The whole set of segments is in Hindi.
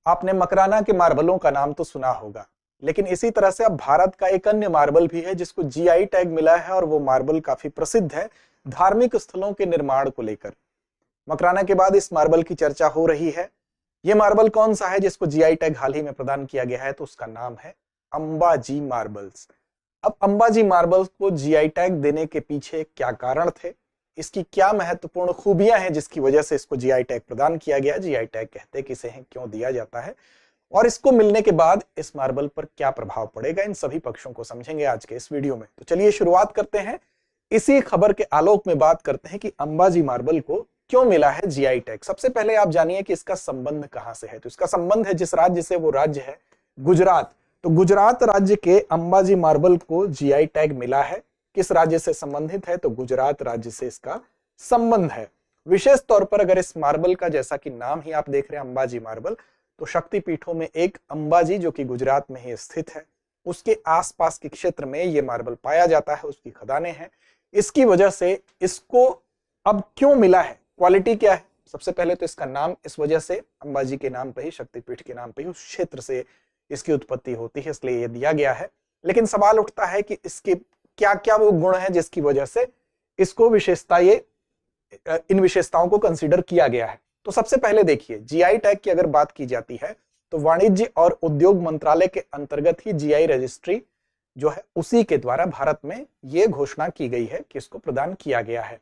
आपने मकराना के मार्बलों का नाम तो सुना होगा, लेकिन इसी तरह से अब भारत का एक अन्य मार्बल भी है जिसको जीआई टैग मिला है और वो मार्बल काफी प्रसिद्ध है धार्मिक स्थलों के निर्माण को लेकर। मकराना के बाद इस मार्बल की चर्चा हो रही है। ये मार्बल कौन सा है जिसको जीआई टैग हाल ही में प्रदान किया गया है? तो उसका नाम है अंबाजी मार्बल्स। अब अंबाजी मार्बल्स को जीआई टैग देने के पीछे क्या कारण थे, इसकी क्या महत्वपूर्ण खूबियां हैं जिसकी वजह से इसको जीआई टैग प्रदान किया गया, जीआई टैग कहते किसे हैं, क्यों दिया जाता है, और इसको मिलने के बाद इस मार्बल पर क्या प्रभाव पड़ेगा, इन सभी पक्षों को समझेंगे आज के इस वीडियो में। तो चलिए शुरुआत करते हैं। इसी खबर के आलोक में बात करते हैं कि अंबाजी मार्बल को क्यों मिला है जीआई टैग। सबसे पहले आप जानिए कि इसका संबंध कहां से है। तो इसका संबंध है जिस राज्य से, वो राज्य है गुजरात। तो गुजरात राज्य के अंबाजी मार्बल को जीआई टैग मिला है। किस राज्य से संबंधित है? तो गुजरात राज्य से इसका संबंध है। विशेष तौर पर अगर इस मार्बल का, जैसा कि नाम ही आप देख रहे हैं अंबाजी मार्बल, तो शक्तिपीठों में एक अंबाजी जो कि गुजरात में ही स्थित है, उसके आसपास के क्षेत्र में ये मार्बल पाया जाता है, उसकी खदानें हैं। इसकी वजह से इसको अब क्यों मिला है, क्वालिटी क्या है? सबसे पहले तो इसका नाम इस वजह से, अंबाजी के नाम पे ही, शक्तिपीठ के नाम पे ही उस क्षेत्र से इसकी उत्पत्ति होती है, इसलिए ये दिया गया है। लेकिन सवाल उठता है कि इसके क्या क्या वो गुण है जिसकी वजह से इसको विशेषता, ये इन विशेषताओं को कंसीडर किया गया है। तो सबसे पहले देखिए, जीआई टैग की अगर बात की जाती है तो वाणिज्य और उद्योग मंत्रालय के अंतर्गत ही जीआई रजिस्ट्री जो है उसी के द्वारा भारत में ये घोषणा की गई है कि इसको प्रदान किया गया है।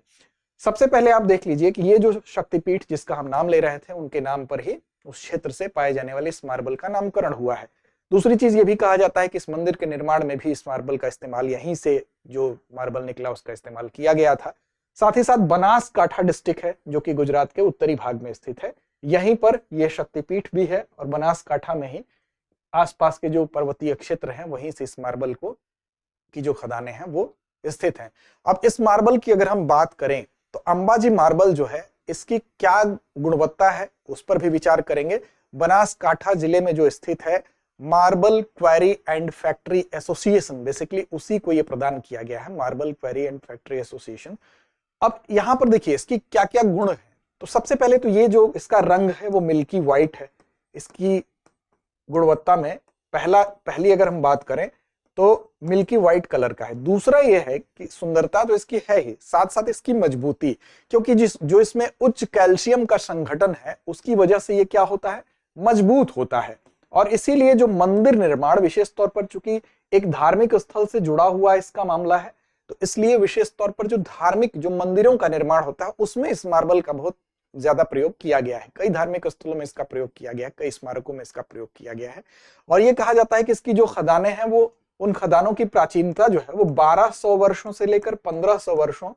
सबसे पहले आप देख लीजिए कि ये जो शक्तिपीठ जिसका हम नाम ले रहे थे, उनके नाम पर ही उस क्षेत्र से पाए जाने वाले इस मार्बल का नामकरण हुआ है। दूसरी चीज ये भी कहा जाता है कि इस मंदिर के निर्माण में भी इस मार्बल का इस्तेमाल, यहीं से जो मार्बल निकला उसका इस्तेमाल किया गया था। साथ ही साथ बनासकाठा डिस्ट्रिक्ट है जो कि गुजरात के उत्तरी भाग में स्थित है, यहीं पर यह शक्तिपीठ भी है और बनासकाठा में ही आसपास के जो पर्वतीय क्षेत्र हैं वहीं से इस मार्बल को की जो खदानें हैं वो स्थित हैं। अब इस मार्बल की अगर हम बात करें तो अंबाजी मार्बल जो है इसकी क्या गुणवत्ता है उस पर भी विचार करेंगे। बनासकाठा जिले में जो स्थित है marble query and factory association, basically उसी को ये प्रदान किया गया है, marble query and factory association. अब यहां पर देखिए इसकी क्या क्या गुण है। तो सबसे पहले तो ये जो इसका रंग है वो मिल्की व्हाइट है। इसकी गुणवत्ता में पहली अगर हम बात करें तो मिल्की व्हाइट कलर का है। दूसरा ये है कि सुंदरता तो इसकी है ही, साथ साथ इसकी मजबूती, क्योंकि जो इसमें उच्च कैल्शियम का संघटन है उसकी वजह से ये क्या होता है, मजबूत होता है। और इसीलिए जो मंदिर निर्माण, विशेष तौर पर चूंकि एक धार्मिक स्थल से जुड़ा हुआ इसका मामला है, तो इसलिए विशेष तौर पर जो धार्मिक जो मंदिरों का निर्माण होता है उसमें इस मार्बल का बहुत ज्यादा प्रयोग किया गया है। कई धार्मिक स्थलों में इसका प्रयोग किया गया है, कई स्मारकों में इसका प्रयोग किया गया है। और ये कहा जाता है कि इसकी जो खदानें हैं वो, उन खदानों की प्राचीनता जो है वो 1200 वर्षों से लेकर 1500 वर्षों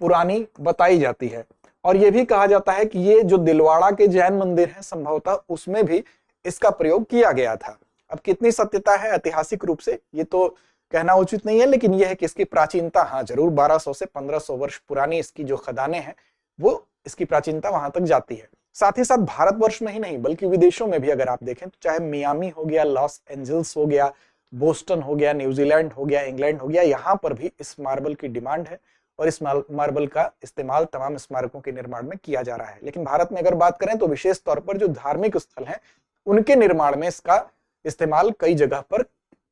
पुरानी बताई जाती है। और ये भी कहा जाता है कि ये जो दिलवाड़ा के जैन मंदिर है संभवतः उसमें भी इसका प्रयोग किया गया था। अब कितनी सत्यता है ऐतिहासिक रूप से ये तो कहना उचित नहीं है, लेकिन यह है कि इसकी प्राचीनता हाँ जरूर 1200 से 1500 वर्ष पुरानी इसकी जो खदानें हैं वो, इसकी प्राचीनता वहां तक जाती है। साथ ही साथ भारतवर्ष में ही नहीं बल्कि विदेशों में भी अगर आप देखें तो चाहे मियामी हो गया, लॉस एंजल्स हो गया, बोस्टन हो गया, न्यूजीलैंड हो गया, इंग्लैंड हो गया, यहाँ पर भी इस मार्बल की डिमांड है और इस मार्बल का इस्तेमाल तमाम स्मारकों के निर्माण में किया जा रहा है। लेकिन भारत में अगर बात करें तो विशेष तौर पर जो धार्मिक स्थल हैं उनके निर्माण में इसका इस्तेमाल कई जगह पर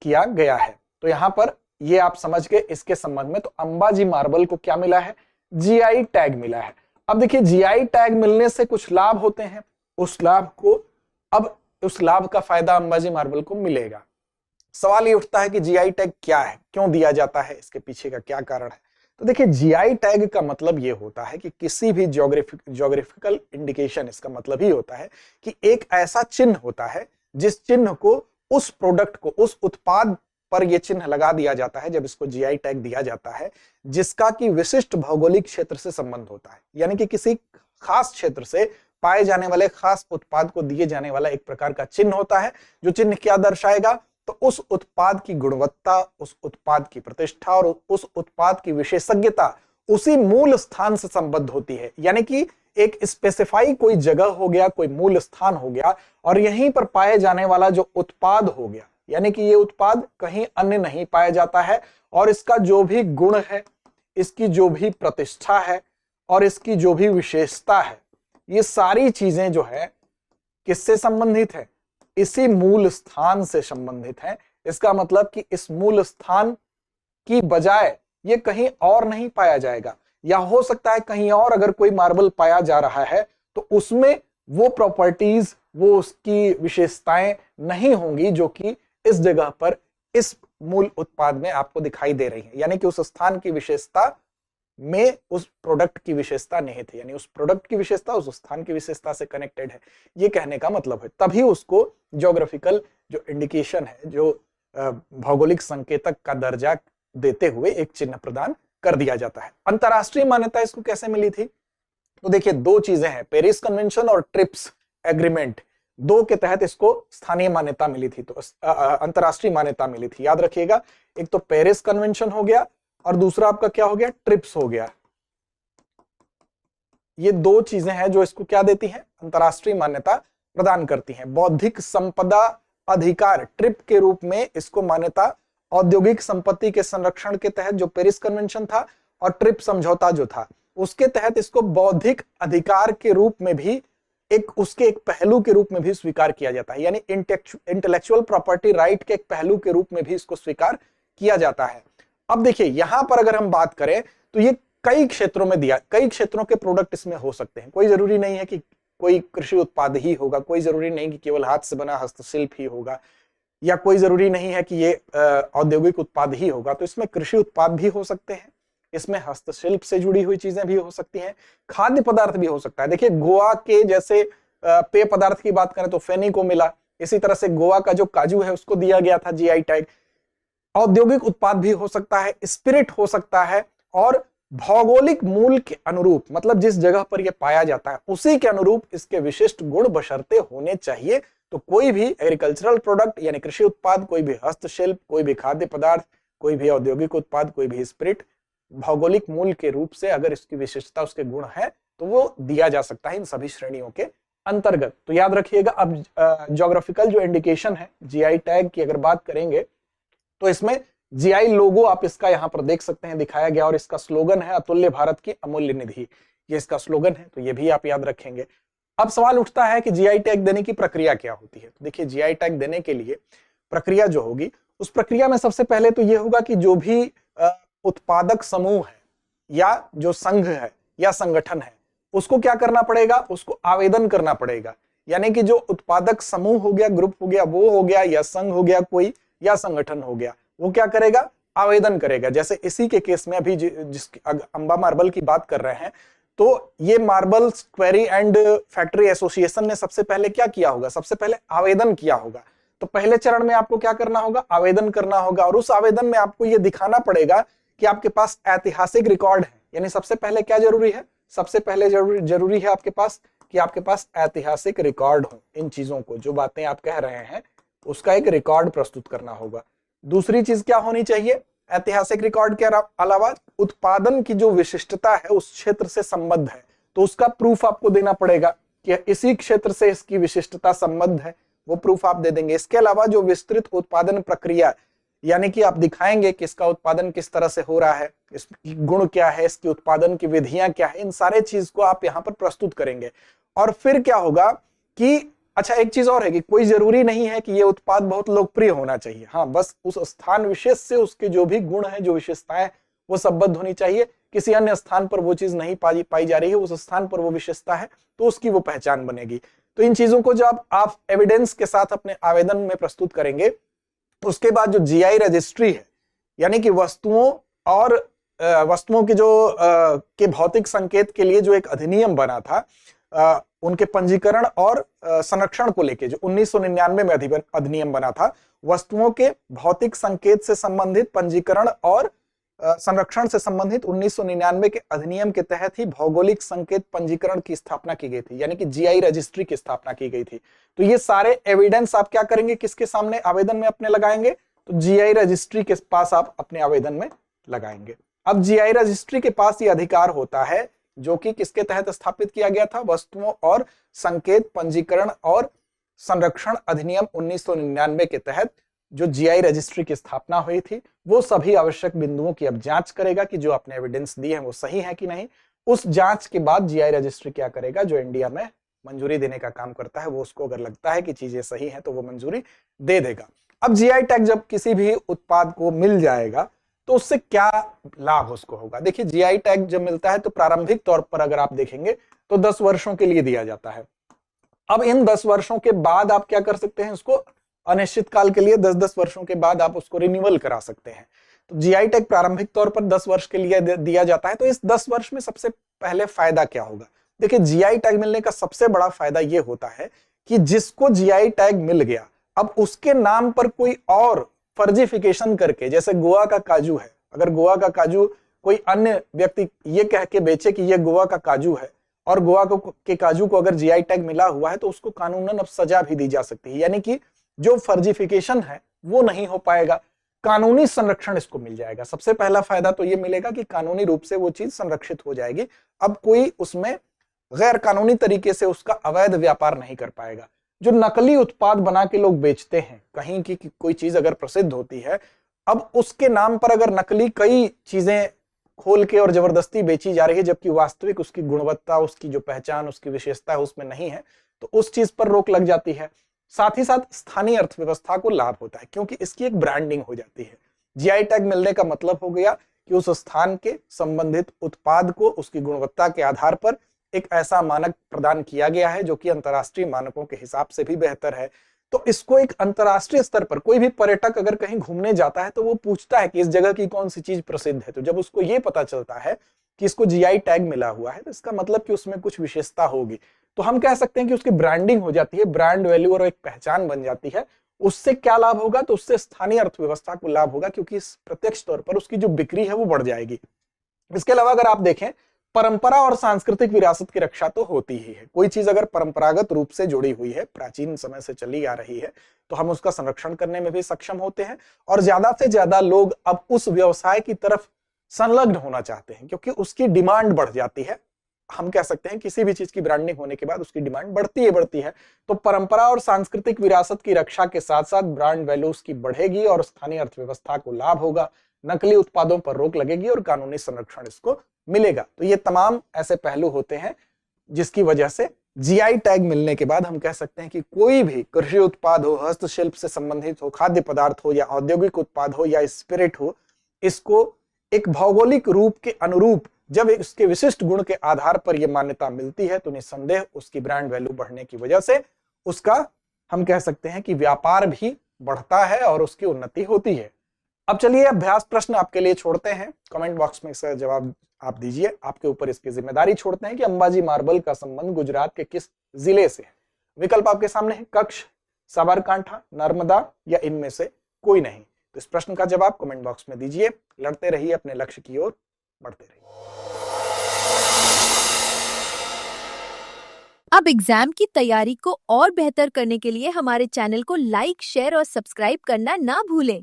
किया गया है। तो यहाँ पर ये आप समझ गए इसके संबंध में। तो अंबाजी मार्बल को क्या मिला है, जीआई टैग मिला है। अब देखिए जीआई टैग मिलने से कुछ लाभ होते हैं, उस लाभ का फायदा अंबाजी मार्बल को मिलेगा। सवाल ये उठता है कि जीआई टैग क्या है, क्यों दिया जाता है, इसके पीछे का क्या कारण है। तो देखिए जीआई टैग का मतलब ये होता है कि किसी भी ज्योग्राफिकल इंडिकेशन, इसका मतलब ही होता है कि एक ऐसा चिन्ह होता है जिस चिन्ह को उस प्रोडक्ट को, उस उत्पाद पर यह चिन्ह लगा दिया जाता है जब इसको जीआई टैग दिया जाता है, जिसका कि विशिष्ट भौगोलिक क्षेत्र से संबंध होता है। यानी कि किसी खास क्षेत्र से पाए जाने वाले खास उत्पाद को दिए जाने वाला एक प्रकार का चिन्ह होता है, जो चिन्ह क्या दर्शाएगा, तो उस उत्पाद की गुणवत्ता, उस उत्पाद की प्रतिष्ठा और उस उत्पाद की विशेषज्ञता उसी मूल स्थान से संबद्ध होती है। यानी कि एक स्पेसिफाई कोई जगह हो गया, कोई मूल स्थान हो गया और यहीं पर पाए जाने वाला जो उत्पाद हो गया, यानी कि ये उत्पाद कहीं अन्य नहीं पाया जाता है और इसका जो भी गुण है, इसकी जो भी प्रतिष्ठा है और इसकी जो भी विशेषता है, ये सारी चीजें जो है किससे संबंधित है, इसी मूल स्थान से संबंधित हैं। इसका मतलब कि इस मूल स्थान की बजाय ये कहीं और नहीं पाया जाएगा, या हो सकता है कहीं और अगर कोई मार्बल पाया जा रहा है तो उसमें वो प्रॉपर्टीज, वो उसकी विशेषताएं नहीं होंगी जो कि इस जगह पर इस मूल उत्पाद में आपको दिखाई दे रही है। यानी कि उस स्थान की विशेषता में उस प्रोडक्ट की विशेषता निहित है, यानी उस प्रोडक्ट की विशेषता उस स्थान की विशेषता से कनेक्टेड है, ये कहने का मतलब है। तभी उसको ज्योग्राफिकल जो इंडिकेशन है, जो भौगोलिक संकेतक का दर्जा देते हुए एक चिन्ह प्रदान कर दिया जाता है। अंतरराष्ट्रीय मान्यता इसको कैसे मिली थी? तो देखिए, दो चीजें हैं, पेरिस कन्वेंशन और ट्रिप्स एग्रीमेंट, दो के तहत इसको स्थानीय मान्यता मिली थी, तो अंतरराष्ट्रीय मान्यता मिली थी। याद रखिएगा, एक तो पेरिस कन्वेंशन हो गया और दूसरा आपका क्या हो गया, ट्रिप्स हो गया। ये दो चीजें हैं जो इसको क्या देती हैं, अंतरराष्ट्रीय मान्यता प्रदान करती हैं। बौद्धिक संपदा अधिकार ट्रिप के रूप में इसको मान्यता औद्योगिक संपत्ति के संरक्षण के तहत जो पेरिस कन्वेंशन था और ट्रिप समझौता जो था उसके तहत इसको बौद्धिक अधिकार के रूप में भी उसके एक पहलू के रूप में भी स्वीकार किया जाता है, यानी इंटेलेक्चुअल प्रॉपर्टी राइट के एक पहलू के रूप में भी इसको स्वीकार किया जाता है। अब देखिए, यहां पर अगर हम बात करें तो ये कई क्षेत्रों में दिया, कई क्षेत्रों के प्रोडक्ट इसमें हो सकते हैं। कोई जरूरी नहीं है कि कोई कृषि उत्पाद ही होगा, कोई जरूरी नहीं कि केवल हाथ से बना हस्तशिल्प ही होगा, या कोई जरूरी नहीं है कि ये औद्योगिक उत्पाद ही होगा। तो इसमें कृषि उत्पाद भी हो सकते हैं, इसमें हस्तशिल्प से जुड़ी हुई चीजें भी हो सकती हैं, खाद्य पदार्थ भी हो सकता है। देखिए, गोवा के जैसे पेय पदार्थ की बात करें तो फेनी को मिला, इसी तरह से गोवा का जो काजू है उसको दिया गया था जीआई टैग। औद्योगिक उत्पाद भी हो सकता है, स्पिरिट हो सकता है, और भौगोलिक मूल के अनुरूप, मतलब जिस जगह पर यह पाया जाता है उसी के अनुरूप इसके विशिष्ट गुण बशर्ते होने चाहिए। तो कोई भी एग्रीकल्चरल प्रोडक्ट यानी कृषि उत्पाद, कोई भी हस्तशिल्प, कोई भी खाद्य पदार्थ, कोई भी औद्योगिक उत्पाद, कोई भी स्पिरिट, भौगोलिक मूल के रूप से अगर इसकी विशेषता, उसके गुण है तो वो दिया जा सकता है इन सभी श्रेणियों के अंतर्गत। तो याद रखिएगा, अब ज्योग्राफिकल जो इंडिकेशन है जीआई टैग की अगर बात करेंगे तो इसमें जीआई लोगो आप इसका यहां पर देख सकते हैं दिखाया गया, और इसका स्लोगन है अतुल्य भारत की अमूल्य निधि, ये इसका स्लोगन है, तो ये भी आप याद रखेंगे। अब सवाल उठता है कि जीआई टैग देने की प्रक्रिया क्या होती है। तो देखिए, जीआई टैग देने के लिए प्रक्रिया जो होगी, उस प्रक्रिया में सबसे पहले तो ये होगा कि जो भी उत्पादक समूह है या जो संघ है या संगठन है उसको क्या करना पड़ेगा, उसको आवेदन करना पड़ेगा। यानी कि जो उत्पादक समूह हो गया, ग्रुप हो गया, वो हो गया, या संघ हो गया कोई, या संगठन हो गया, वो क्या करेगा, आवेदन करेगा। जैसे इसी के केस में अभी जिस अंबा मार्बल की बात कर रहे हैं, तो ये marble query and factory association ने सबसे पहले क्या किया होगा, सबसे पहले आवेदन किया होगा। तो पहले चरण में आपको क्या करना होगा, आवेदन करना होगा, और उस आवेदन में आपको ये दिखाना पड़ेगा कि आपके पास ऐतिहासिक रिकॉर्ड है। यानी सबसे पहले क्या जरूरी है, सबसे पहले जरूरी है आपके पास कि आपके पास ऐतिहासिक रिकॉर्ड हो। इन चीजों को, जो बातें आप कह रहे हैं, उसका एक रिकॉर्ड प्रस्तुत करना होगा। दूसरी चीज क्या होनी चाहिए, ऐतिहासिक रिकॉर्ड के अलावा उत्पादन की जो विशिष्टता है उस क्षेत्र से संबद्ध है, तो उसका प्रूफ आपको देना पड़ेगा कि इसी क्षेत्र से इसकी विशिष्टता संबद्ध है, वो प्रूफ आप दे देंगे। इसके अलावा जो विस्तृत उत्पादन प्रक्रिया, यानी कि आप दिखाएंगे कि इसका उत्पादन किस तरह से हो रहा है, इसकी गुण क्या है, इसकी उत्पादन की विधियां क्या है, इन सारे चीज को आप यहाँ पर प्रस्तुत करेंगे। और फिर क्या होगा कि अच्छा, एक चीज और है कि कोई जरूरी नहीं है कि ये उत्पाद बहुत लोकप्रिय होना चाहिए। हाँ, बस उस स्थान विशेष से उसके जो भी गुण है, जो विशेषताएं, वो संबद्ध होनी चाहिए। किसी अन्य स्थान पर वो चीज नहीं पाई जा रही है, उस स्थान पर वो विशेषता है, तो उसकी वो पहचान बनेगी। तो इन चीजों को जब आप एविडेंस के साथ अपने आवेदन में प्रस्तुत करेंगे, उसके बाद जो जीआई रजिस्ट्री है, यानी कि वस्तुओं और वस्तुओं की जो के भौतिक संकेत के लिए जो एक अधिनियम बना था, उनके पंजीकरण और संरक्षण को लेके जो 1999 में अधिनियम बना था, वस्तुओं के भौतिक संकेत से संबंधित पंजीकरण और संरक्षण से संबंधित 1999 के अधिनियम के तहत ही भौगोलिक संकेत पंजीकरण की स्थापना की गई थी, यानी कि जीआई रजिस्ट्री की स्थापना की गई थी। तो ये सारे एविडेंस आप क्या करेंगे, किसके सामने आवेदन में अपने लगाएंगे, तो जीआई रजिस्ट्री के पास आप अपने आवेदन में लगाएंगे। अब जीआई रजिस्ट्री के पास ये अधिकार होता है जो कि किसके तहत स्थापित किया गया था, वस्तुओं और संकेत पंजीकरण और संरक्षण अधिनियम 1999 के तहत जो जीआई रजिस्ट्री की स्थापना हुई थी, वो सभी आवश्यक बिंदुओं की अब जांच करेगा कि जो आपने एविडेंस दिए हैं वो सही है कि नहीं। उस जांच के बाद जीआई रजिस्ट्री क्या करेगा, जो इंडिया में मंजूरी देने का काम करता है। वो उसको अगर लगता है कि चीजें सही हैं तो वो मंजूरी दे देगा। अब जीआई टैग जब किसी भी उत्पाद को मिल जाएगा तो उससे क्या लाभ उसको होगा? देखिए, जीआई टैग जब मिलता है तो प्रारंभिक तौर पर अगर आप देखेंगे तो 10 वर्षों के लिए दिया जाता है। अब इन 10 वर्षों के बाद आप क्या कर सकते हैं? उसको अनिश्चित काल के लिए 10-10 वर्षों के बाद आप उसको रिन्यूअल करा सकते हैं। तो जीआई टैग प्रारंभिक तौर पर 10 वर्ष के लिए दिया जाता है। तो इस 10 वर्ष में सबसे पहले फायदा क्या होगा? देखिए, जीआई टैग मिलने का सबसे बड़ा फायदा यह होता है कि जिसको जीआई टैग मिल गया, अब उसके नाम पर कोई और फर्जीफिकेशन करके, जैसे गोवा का काजू है, अगर गोवा का काजू कोई अन्य व्यक्ति ये कह के बेचे कि ये गोवा का काजू है और गोवा के काजू को अगर जीआई टैग मिला हुआ है तो उसको कानूनन अब सजा भी दी जा सकती है। यानी कि जो फर्जीफिकेशन है वो नहीं हो पाएगा, कानूनी संरक्षण इसको मिल जाएगा। सबसे पहला फायदा तो ये मिलेगा कि कानूनी रूप से वो चीज संरक्षित हो जाएगी। अब कोई उसमें गैर कानूनी तरीके से उसका अवैध व्यापार नहीं कर पाएगा। जो नकली उत्पाद बना के लोग बेचते हैं, कहीं की कोई चीज अगर प्रसिद्ध होती है, अब उसके नाम पर अगर नकली कई चीजें खोल के और जबरदस्ती बेची जा रही है, जबकि वास्तविक उसकी गुणवत्ता, उसकी जो पहचान, उसकी विशेषता है उसमें नहीं है, तो उस चीज पर रोक लग जाती है। साथ ही साथ स्थानीय अर्थव्यवस्था को लाभ होता है क्योंकि इसकी एक ब्रांडिंग हो जाती है। जीआई टैग मिलने का मतलब हो गया कि उस स्थान के संबंधित उत्पाद को उसकी गुणवत्ता के आधार पर एक ऐसा मानक प्रदान किया गया है जो कि अंतर्राष्ट्रीय मानकों के हिसाब से भी बेहतर है। तो इसको एक अंतर्राष्ट्रीय स्तर पर कोई भी पर्यटक अगर कहीं घूमने जाता है तो वो पूछता है कि इस जगह की कौन सी चीज प्रसिद्ध है। तो जब उसको ये पता चलता है कि इसको जीआई टैग मिला हुआ है तो इसका मतलब कि उसमें कुछ विशेषता होगी। तो हम कह सकते हैं कि उसकी ब्रांडिंग हो जाती है, ब्रांड वैल्यू और एक पहचान बन जाती है। उससे क्या लाभ होगा? तो उससे स्थानीय अर्थव्यवस्था को लाभ होगा क्योंकि प्रत्यक्ष तौर पर उसकी जो बिक्री है वो बढ़ जाएगी। इसके अलावा अगर आप देखें, परंपरा और सांस्कृतिक विरासत की रक्षा तो होती ही है। कोई चीज अगर परंपरागत रूप से जुड़ी हुई है, प्राचीन समय से चली आ रही है, तो हम उसका संरक्षण करने में भी सक्षम होते हैं और ज्यादा से ज्यादा लोग अब उस व्यवसाय की तरफ संलग्न होना चाहते हैं क्योंकि उसकी डिमांड बढ़ जाती है। हम कह सकते हैं किसी भी चीज की ब्रांडिंग होने के बाद उसकी डिमांड बढ़ती है। तो परंपरा और सांस्कृतिक विरासत की रक्षा के साथ साथ ब्रांड वैल्यू उसकी बढ़ेगी और स्थानीय अर्थव्यवस्था को लाभ होगा, नकली उत्पादों पर रोक लगेगी और कानूनी संरक्षण इसको मिलेगा। तो ये तमाम ऐसे पहलू होते हैं जिसकी वजह से जीआई टैग मिलने के बाद हम कह सकते हैं कि कोई भी कृषि उत्पाद हो, हस्तशिल्प से संबंधित हो, खाद्य पदार्थ हो या औद्योगिक उत्पाद हो या स्पिरिट हो, इसको एक भौगोलिक रूप के अनुरूप जब इसके विशिष्ट गुण के आधार पर यह मान्यता मिलती है तो निस्संदेह उसकी ब्रांड वैल्यू बढ़ने की वजह से उसका हम कह सकते हैं कि व्यापार भी बढ़ता है और उसकी उन्नति होती है। अब चलिए अभ्यास प्रश्न आपके लिए छोड़ते हैं, कमेंट बॉक्स में इसका जवाब आप दीजिए। आपके ऊपर इसकी जिम्मेदारी छोड़ते हैं कि अंबाजी मार्बल का संबंध गुजरात के किस जिले से है। विकल्प आपके सामने है, कच्छ, साबरकांठा, नर्मदा या इनमें से कोई नहीं। तो इस प्रश्न का जवाब कमेंट बॉक्स में दीजिए। लड़ते रहिए अपने लक्ष्य की ओर, बढ़ते रहिए। अब एग्जाम की तैयारी को और बेहतर करने के लिए हमारे चैनल को लाइक, शेयर और सब्सक्राइब करना ना भूलें।